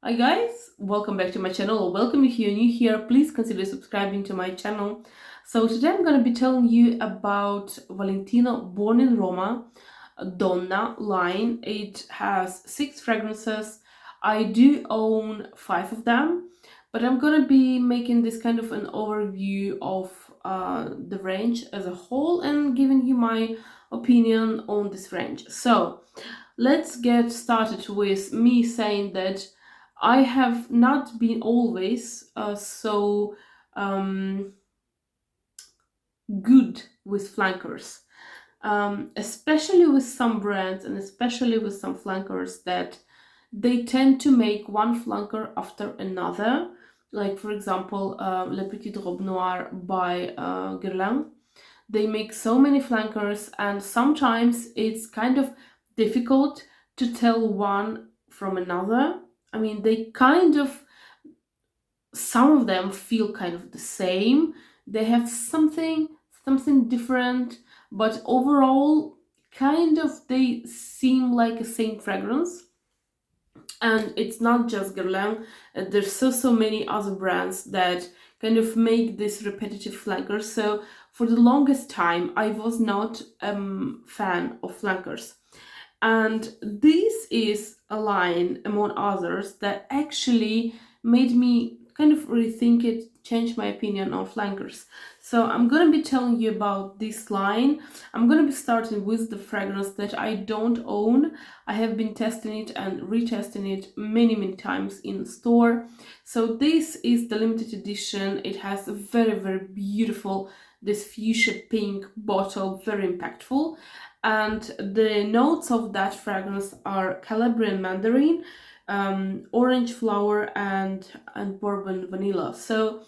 Hi guys, welcome back to my channel, or welcome if you're new here. Please consider subscribing to my channel. So today I'm going to be telling you about Valentino Born in Roma Donna line. It has 6 fragrances. I do own 5 of them, but I'm going to be making this kind of an overview of the range as a whole and giving you my opinion on this range. So let's get started with me saying that I have not been always so um, good with flankers, especially with some brands and especially with some flankers that they tend to make one flanker after another. Like, for example, Le Petit Robe Noir by Guerlain. They make so many flankers, and sometimes it's kind of difficult to tell one from another. I mean, they kind of, some of them feel kind of the same. They have something different, but overall, kind of they seem like a same fragrance. And it's not just Guerlain. There's so many other brands that kind of make this repetitive flankers. So for the longest time, I was not a fan of flankers. And this is a line, among others, that actually made me kind of rethink it, change my opinion on flankers. So I'm going to be telling you about this line. I'm going to be starting with the fragrance that I don't own. I have been testing it and retesting it many times in store. So this is the limited edition. It has a very beautiful, this fuchsia pink bottle, very impactful. And the notes of that fragrance are Calabrian mandarin, orange flower, and bourbon vanilla. So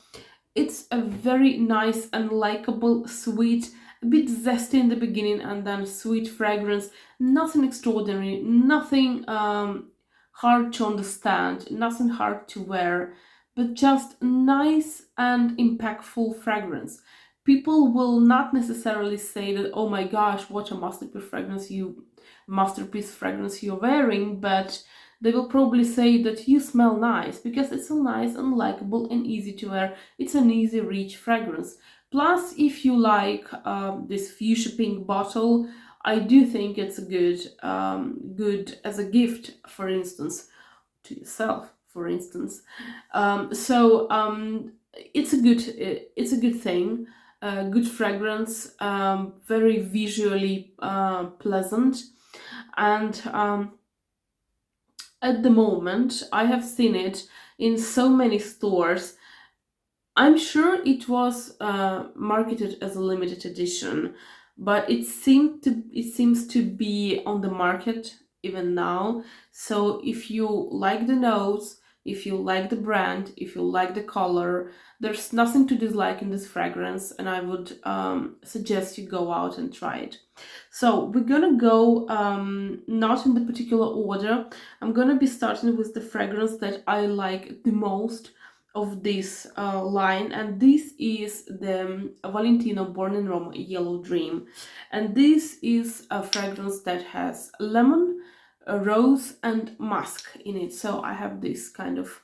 it's a very nice and likable, sweet, a bit zesty in the beginning, and then sweet fragrance. Nothing extraordinary, nothing hard to understand, nothing hard to wear, but just nice and impactful fragrance. People will not necessarily say that, oh my gosh, what a masterpiece fragrance you're wearing, but they will probably say that you smell nice because it's so nice and likable and easy to wear. It's an easy reach fragrance. Plus, if you like this fuchsia pink bottle, I do think it's a good as a gift, for instance, to yourself, for instance. It's a good thing. Good fragrance, very visually pleasant, and at the moment I have seen it in so many stores. I'm sure it was marketed as a limited edition, but it seems to be on the market even now. So if you like the notes, if you like the brand, if you like the color, there's nothing to dislike in this fragrance, and I would suggest you go out and try it. So we're gonna go not in the particular order. I'm gonna be starting with the fragrance that I like the most of this line, and this is the Valentino Born in Roma Yellow Dream. And this is a fragrance that has lemon, rose, and musk in it. So I have this kind of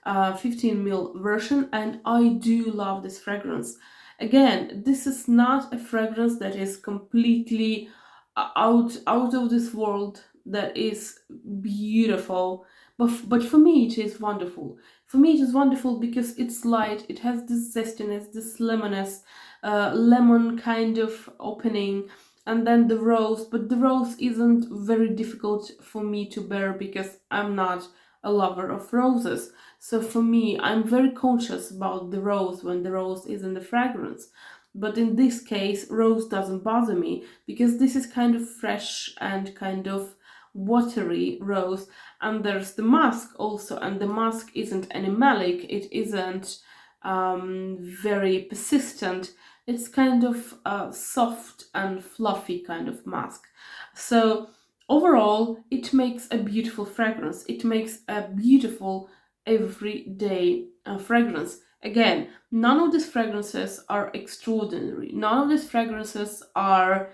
15 ml version, and I do love this fragrance. Again, this is not a fragrance that is completely out of this world, that is beautiful, but for me it is wonderful. For me it is wonderful because it's light, it has this zestiness, this lemon kind of opening, and then the rose. But the rose isn't very difficult for me to bear because I'm not a lover of roses. So for me, I'm very conscious about the rose when the rose is in the fragrance. But in this case, rose doesn't bother me because this is kind of fresh and kind of watery rose. And there's the musk also, and the musk isn't animalic, it isn't very persistent. It's kind of soft and fluffy kind of musk. So overall, it makes a beautiful fragrance. It makes a beautiful everyday fragrance. Again, none of these fragrances are extraordinary. None of these fragrances are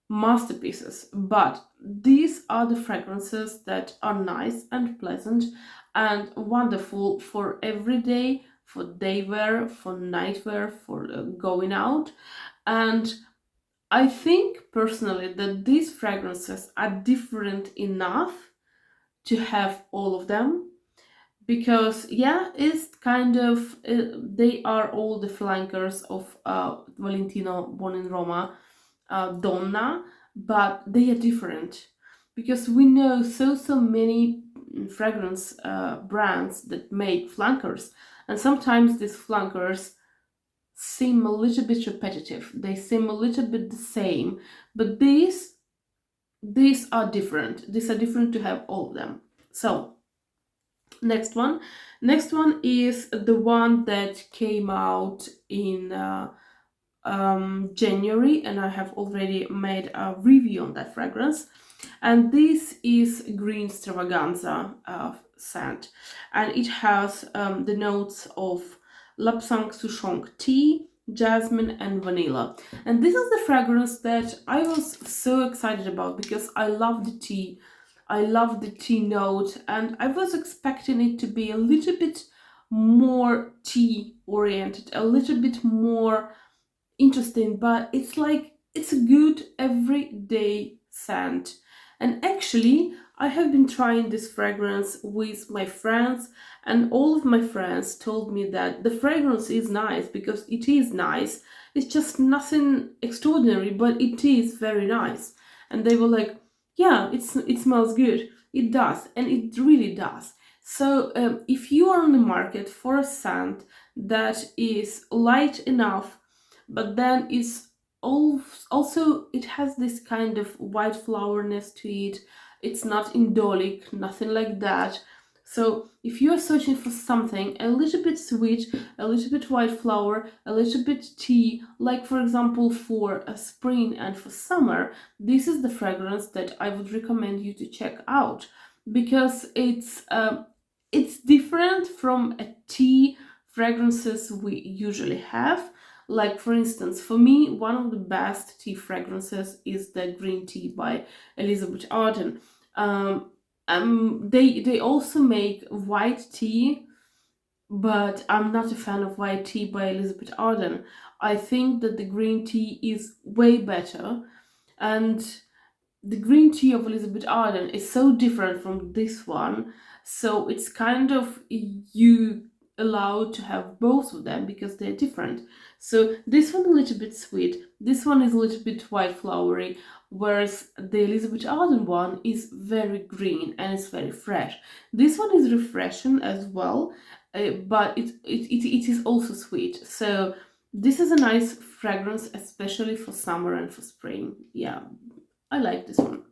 masterpieces, but these are the fragrances that are nice and pleasant and wonderful for every day, for day wear, for night wear, for going out. And I think personally that these fragrances are different enough to have all of them, because yeah, it's kind of they are all the flankers of Valentino born in Roma, Donna, but they are different, because we know so many fragrance brands that make flankers, and sometimes these flankers seem a little bit repetitive, they seem a little bit the same, but these are different, these are different to have all of them. So next one. Next one is the one that came out in January, and I have already made a review on that fragrance. And this is Green Stravaganza scent, and it has the notes of Lapsang Souchong tea, jasmine, and vanilla. And this is the fragrance that I was so excited about because I love the tea. I love the tea note, and I was expecting it to be a little bit more tea oriented, a little bit more interesting, but it's like it's a good everyday scent. And actually, I have been trying this fragrance with my friends, and all of my friends told me that the fragrance is nice because it is nice. It's just nothing extraordinary, but it is very nice. And they were like, "Yeah, it smells good. It does, and it really does." So, if you are on the market for a scent that is light enough, but then it's also it has this kind of white flowerness to it. It's not indolic, nothing like that. So if you are searching for something a little bit sweet, a little bit white flower, a little bit tea, like for example for a spring and for summer, this is the fragrance that I would recommend you to check out, because it's different from a tea fragrances we usually have. Like for instance, for me, one of the best tea fragrances is the green tea by Elizabeth Arden. They also make white tea, but I'm not a fan of white tea by Elizabeth Arden. I think that the green tea is way better, and the green tea of Elizabeth Arden is so different from this one, so it's kind of you allowed to have both of them because they're different. So this one a little bit sweet, this one is a little bit white flowery, whereas the Elizabeth Arden one is very green and it's very fresh. This one is refreshing as well, but it is also sweet. So this is a nice fragrance, especially for summer and for spring. Yeah, I like this one.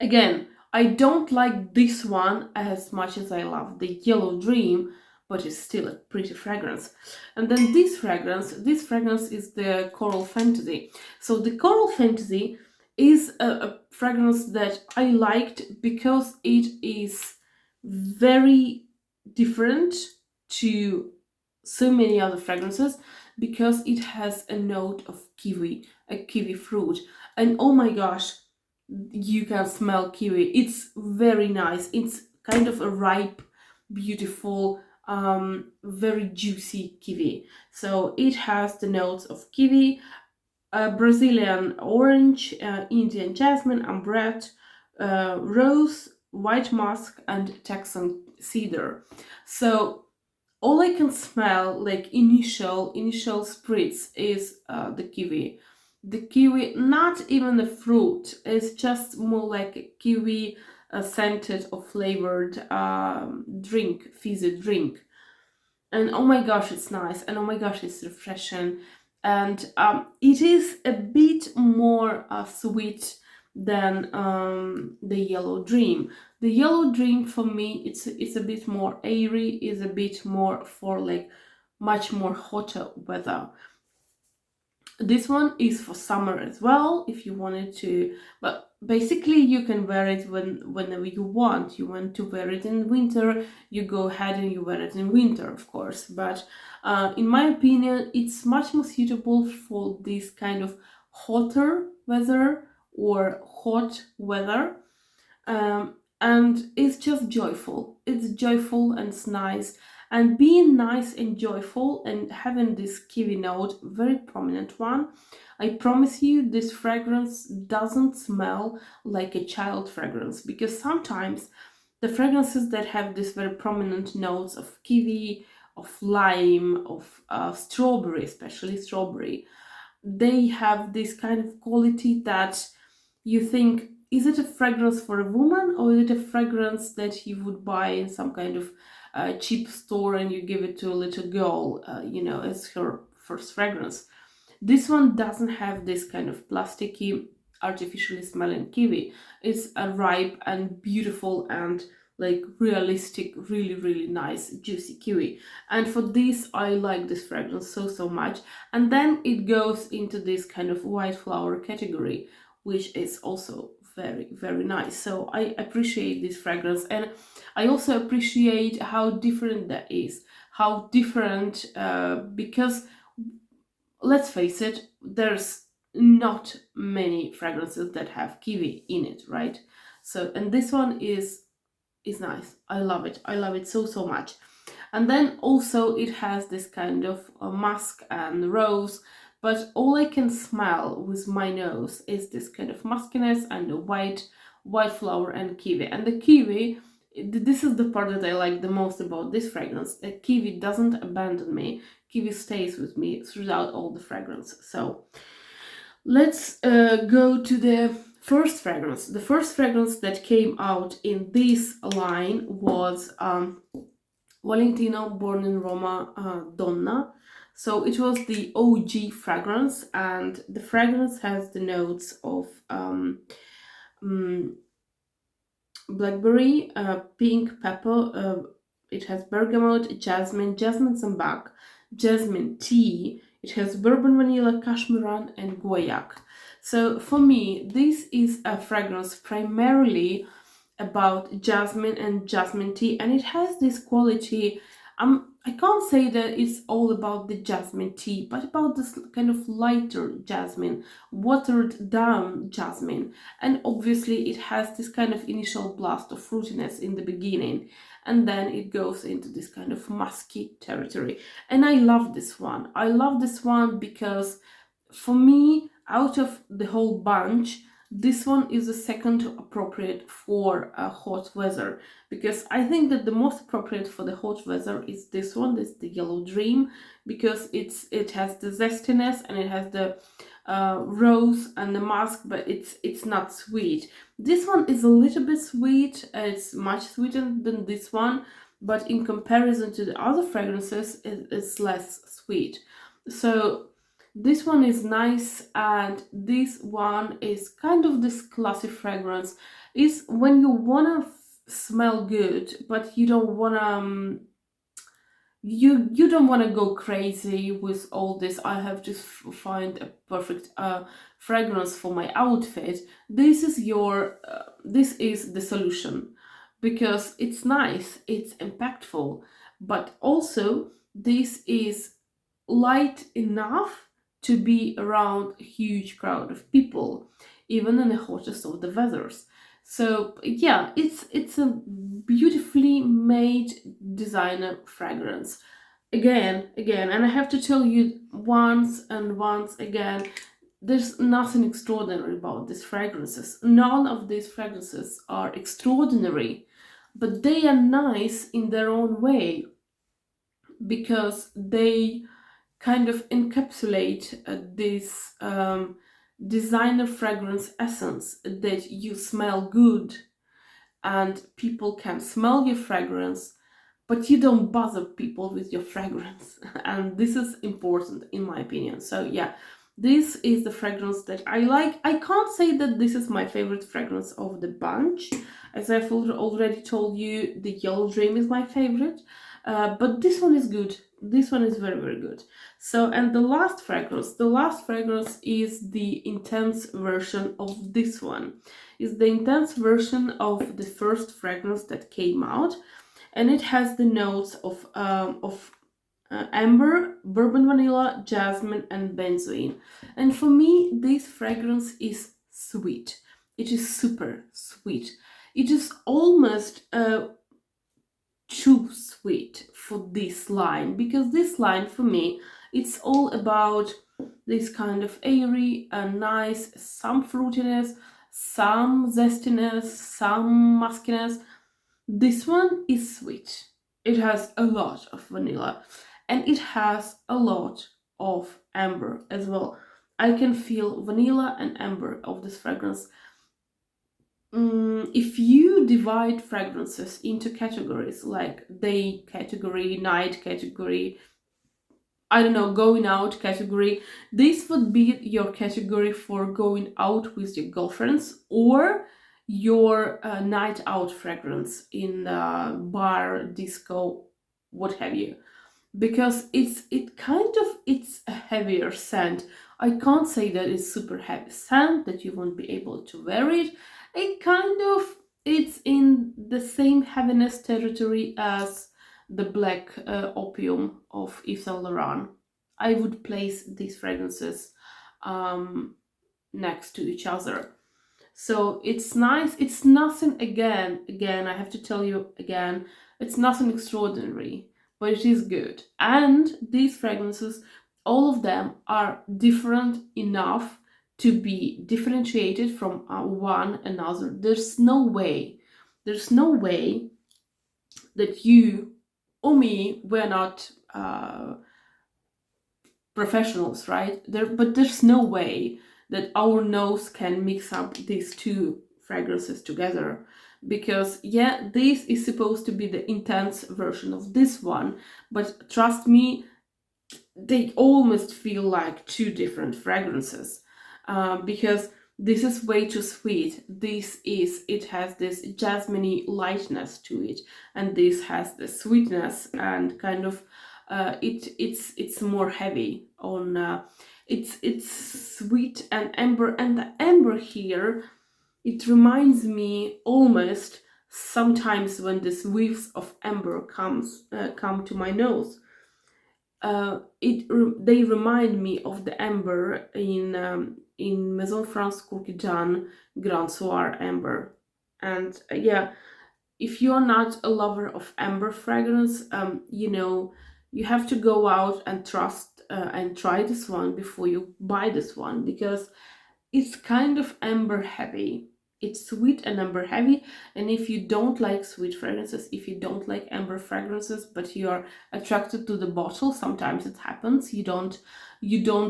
Again, I don't like this one as much as I love the Yellow Dream, but it's still a pretty fragrance. And then this fragrance is the Coral Fantasy. So the Coral Fantasy is a fragrance that I liked because it is very different to so many other fragrances, because it has a note of kiwi, a kiwi fruit. And oh my gosh, you can smell kiwi. It's very nice. It's kind of a ripe, beautiful, very juicy kiwi. So it has the notes of kiwi, Brazilian orange, Indian jasmine, ambrette, rose, white musk, and Texan cedar. So all I can smell, like initial spritz, is the kiwi. The kiwi, not even the fruit. It's just more like a kiwi scented or flavored drink, fizzy drink. And oh my gosh, it's nice, and oh my gosh, it's refreshing, and it is a bit more sweet than the Yellow Dream. The Yellow Dream for me, it's a bit more airy, is a bit more for like much more hotter weather. This one is for summer as well, if you wanted to, but basically you can wear it whenever you want. You want to wear it in winter, you go ahead and you wear it in winter, of course. But in my opinion, it's much more suitable for this kind of hotter weather or hot weather. And it's just joyful. It's joyful and it's nice. And being nice and joyful and having this kiwi note, very prominent one, I promise you this fragrance doesn't smell like a child fragrance, because sometimes the fragrances that have this very prominent notes of kiwi, of lime, of strawberry, especially strawberry, they have this kind of quality that you think, is it a fragrance for a woman, or is it a fragrance that you would buy in some kind of cheap store and you give it to a little girl, as her first fragrance? This one doesn't have this kind of plasticky, artificially smelling kiwi. It's a ripe and beautiful and like realistic, really, really nice, juicy kiwi. And for this, I like this fragrance so much. And then it goes into this kind of white flower category, which is also very, very nice. So I appreciate this fragrance, and I also appreciate how different that is. How different, because let's face it, there's not many fragrances that have kiwi in it, right? So, and this one is nice. I love it. I love it so much. And then also it has this kind of musk and rose, but all I can smell with my nose is this kind of muskiness and the white flower and kiwi. And the kiwi, this is the part that I like the most about this fragrance. The kiwi doesn't abandon me. Kiwi stays with me throughout all the fragrance. So let's go to the first fragrance. The first fragrance that came out in this line was Valentino, born in Roma, Donna. So it was the OG fragrance, and the fragrance has the notes of blackberry, pink pepper. It has bergamot, jasmine, jasmine sambac, jasmine tea. It has bourbon vanilla, cashmeran, and guaiac. So for me, this is a fragrance primarily about jasmine and jasmine tea, and it has this quality. I can't say that it's all about the jasmine tea, but about this kind of lighter jasmine, watered down jasmine. And obviously it has this kind of initial blast of fruitiness in the beginning, and then it goes into this kind of musky territory. And I love this one. I love this one because for me, out of the whole bunch, this one is the second appropriate for hot weather, because I think that the most appropriate for the hot weather is this one, this the Yellow Dream, because it has the zestiness and it has the rose and the musk, but it's not sweet. This one is a little bit sweet. It's much sweeter than this one, but in comparison to the other fragrances, it's less sweet. So this one is nice, and this one is kind of this classy fragrance. Is when you wanna smell good, but you don't wanna you don't wanna go crazy with all this. I have to find a perfect fragrance for my outfit. This is this is the solution, because it's nice, it's impactful, but also this is light enough to be around a huge crowd of people, even in the hottest of the weathers. So yeah, it's a beautifully made designer fragrance. Again, and I have to tell you once and once again, there's nothing extraordinary about these fragrances. None of these fragrances are extraordinary, but they are nice in their own way, because they kind of encapsulate this designer fragrance essence, that you smell good and people can smell your fragrance, but you don't bother people with your fragrance. And this is important in my opinion. So yeah, this is the fragrance that I like. I can't say that this is my favorite fragrance of the bunch. As I've already told you, the Yellow Dream is my favorite, but this one is good. This one is very, very good. So, and the last fragrance is the intense version of this one. Is the intense version of the first fragrance that came out, and it has the notes of amber, bourbon vanilla, jasmine, and benzoin. And for me, this fragrance is sweet. It is super sweet. It is almost too sweet for this line, because this line for me, it's all about this kind of airy and nice, some fruitiness, some zestiness, some muskiness. This one is sweet. It has a lot of vanilla, and it has a lot of amber as well. I can feel vanilla and amber of this fragrance. If you divide fragrances into categories like day category, night category, I don't know, going out category, this would be your category for going out with your girlfriends, or your night out fragrance in the bar, disco, what have you. Because it's a heavier scent. I can't say that it's super heavy scent that you won't be able to wear it. It's in the same heaviness territory as the black opium of Yves Saint Laurent. I would place these fragrances um, next to each other. So it's nice. It's nothing, again, I have to tell you again, it's nothing extraordinary, but it is good. And these fragrances, all of them are different enough to be differentiated from one another. There's no way that you or me, we're not professionals, right? But there's no way that our nose can mix up these two fragrances together, because yeah, this is supposed to be the intense version of this one, but trust me, they almost feel like two different fragrances, because this is way too sweet. It has this jasmine lightness to it, and this has the sweetness and kind of it's more heavy on it's sweet and amber, and the amber here, it reminds me almost sometimes when these whiffs of amber come to my nose. They remind me of the amber in Maison France Courtisan Grand Soir amber. And yeah, if you're not a lover of amber fragrance, you have to go out and trust and try this one before you buy this one, because it's kind of amber heavy. It's sweet and amber heavy. And if you don't like sweet fragrances, if you don't like amber fragrances, but you are attracted to the bottle, sometimes it happens. You don't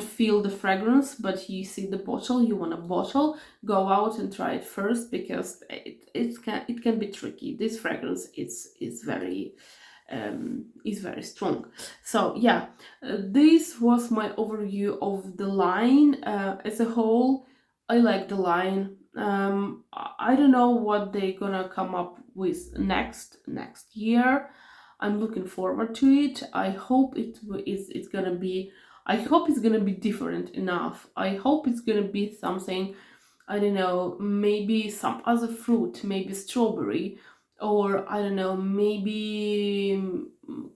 feel the fragrance, but you see the bottle, you want a bottle, go out and try it first, because it can be tricky. This fragrance is very strong. So yeah, this was my overview of the line as a whole. I like the line. I don't know what they're gonna come up with next year. I'm looking forward to it. I hope it's gonna be. I hope it's gonna be different enough. I hope it's gonna be something. I don't know, maybe some other fruit, maybe strawberry, or I don't know, maybe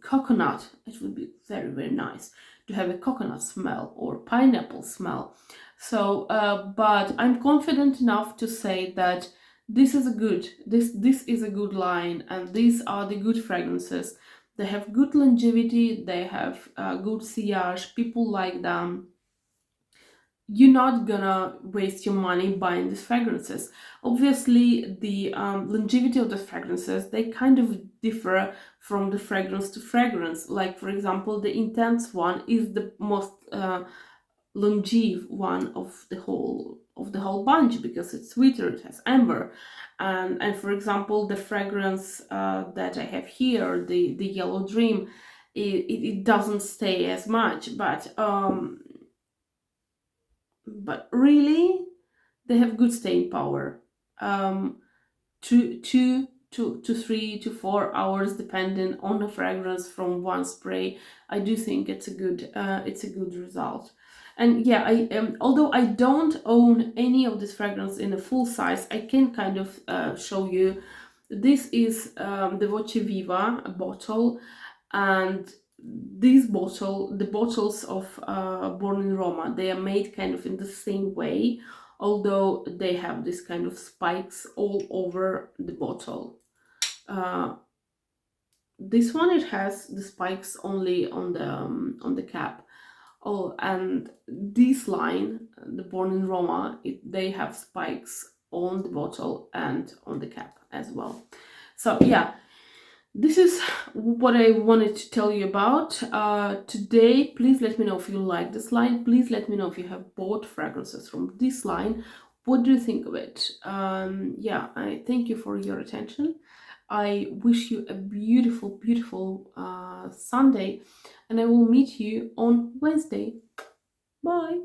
coconut. It would be very, very nice to have a coconut smell or pineapple smell. So, but I'm confident enough to say that this is a good line, and these are the good fragrances. They have good longevity. They have good sillage. People like them. You're not gonna waste your money buying these fragrances. Obviously, the longevity of the fragrances, they kind of differ from the fragrance to fragrance. Like, for example, the intense one is the most longeve one of the whole bunch, because it's sweeter, it has amber. And for example, the fragrance that I have here, the Yellow Dream, it doesn't stay as much, but really, they have good staying power. 2 to 3 to 4 hours, depending on the fragrance from one spray. I do think it's a good result. And yeah, although I don't own any of this fragrance in a full size, I can kind of show you. This is the Voce Viva bottle, and the bottles of Born in Roma, they are made kind of in the same way, although they have this kind of spikes all over the bottle. Uh, this one, it has the spikes only on the cap. Oh, and this line, the Born in Roma, they have spikes on the bottle and on the cap as well. So yeah, this is what I wanted to tell you about today. Please let me know if you like this line. Please let me know if you have bought fragrances from this line. What do you think of it? Yeah, I thank you for your attention. I wish you a beautiful, beautiful Sunday, and I will meet you on Wednesday. Bye.